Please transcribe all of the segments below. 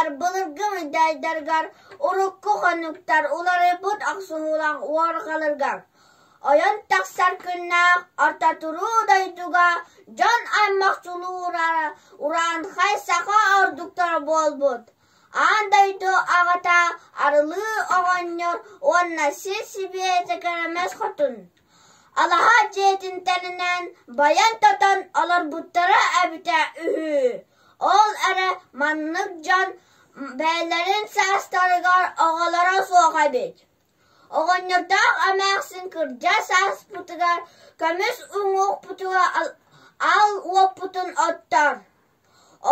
Дар былыргы дайдаргар, урукку хонуктар, улары бұд ақсуғулан уар қалыргар. Оян тақсар күннақ, арта туру дайдуға, жан аймақсулу уран хай сақа ардуктар бол бұд. Андайду ағата арылы оғаннор, онна сесібе текеремес хотун. Алаха жетин тәнінен баян татан алар бұттары әбіте үхі. Ол әрі маннық жан бәйлерін сәстарыгар оғалара соға бет. Оғаннордақ әмәқсін кірджа сәс бұтыгар, көміс ұңық бұтыға ал уап бұтын оттар.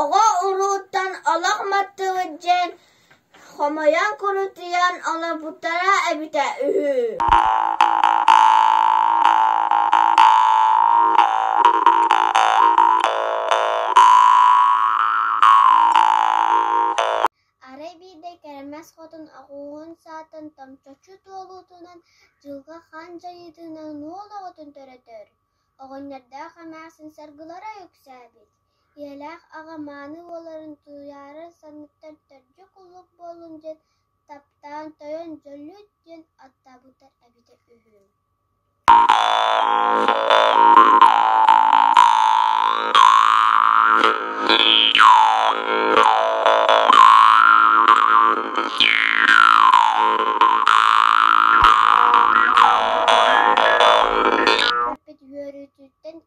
Оға ұруттан алақ маттығы жен, хомаян күрітіян алар бұттара әбіте үхі. Kermes хотын ақуғын сатын тамчачу толутунан жылға хан жайытынан нуола отын төретер. Оғыннарда қамақсын саргылара өксәбет. Еләқ ағаманы оларын туяры саныттар түрджі құлық болын жет, таптан тойын жөлүт жен аттабытар әбіті үхім.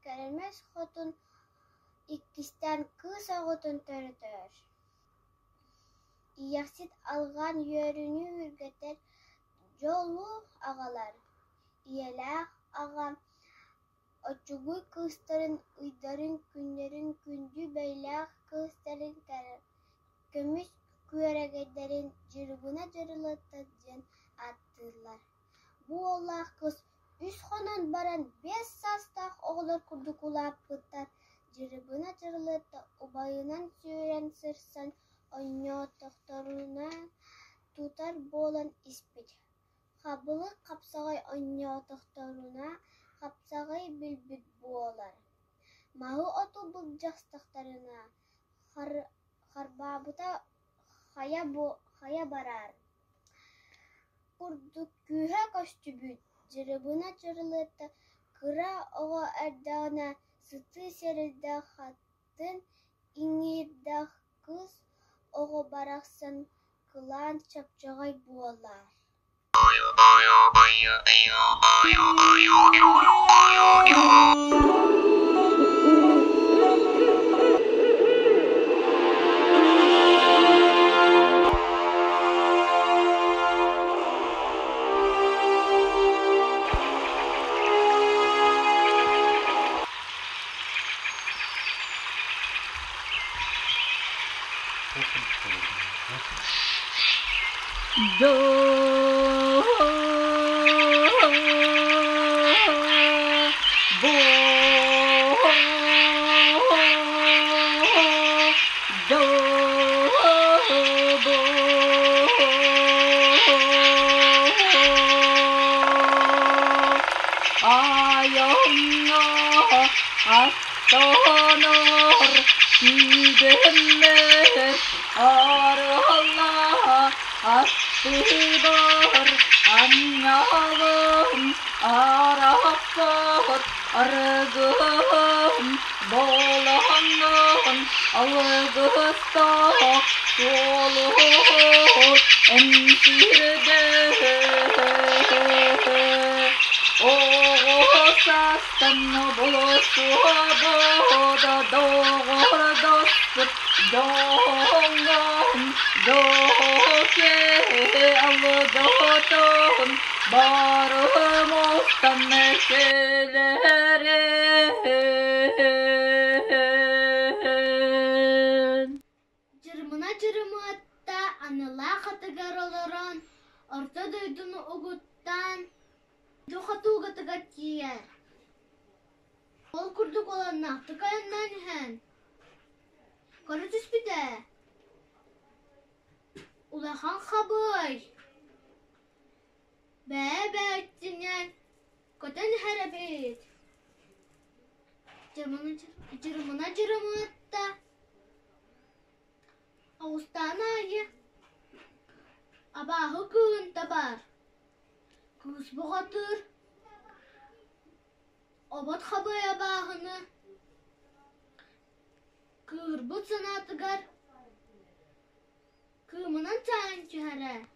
Kermes хотын иккистен кыз ағытын төрітер. Ияқсит алған йөріні үргетер жолу ағалар. Иеләқ ағам очугуй кыстарын ұйдарын күндерін күнді бәйләқ кыстарын көміс күерегедерін жырғына жырылытты жен аттылар. Бұ олақ кыз үс хонан баран 5 састақ оғылар күрдікулап бұттар. Жырыбына жырылытты ұбайынан сүйрен сырсан ойно тоқтаруна тұтар болан испет. Қабылы қапсағай ойно тоқтаруна қапсағай білбіт болар. Мағы оту бұл жастықтарына қарбабыта қая барар. Күрдік күйе көстүбіт. Жырыбына жырылытты кыра оға әрдағына сыты серілді қаттын иңердақ кыз оғы барақсын кылан чапчағай болар. Astılar anyağım arapot arıgım bolanım algısta solu emsirde sastan buluşu boda doğru dostum doğum doğke aldoton barımızdan meşelerin Cırmına cırmıtta anıla katıgar oluran orta duydunu oguttan Дохату гатагат киер. Ол курдук olan нақты каяннан хен. Кары түспіде. Улахан хабай. Бәбә әттінен. Көтен хәрәбет. Жырмына жырмытта. Ауыстана Abahı kığın tabar. Kız boğatır. Obat xabay abahını. Kırbıt sanatıgar. Kımınan çayın çöhere.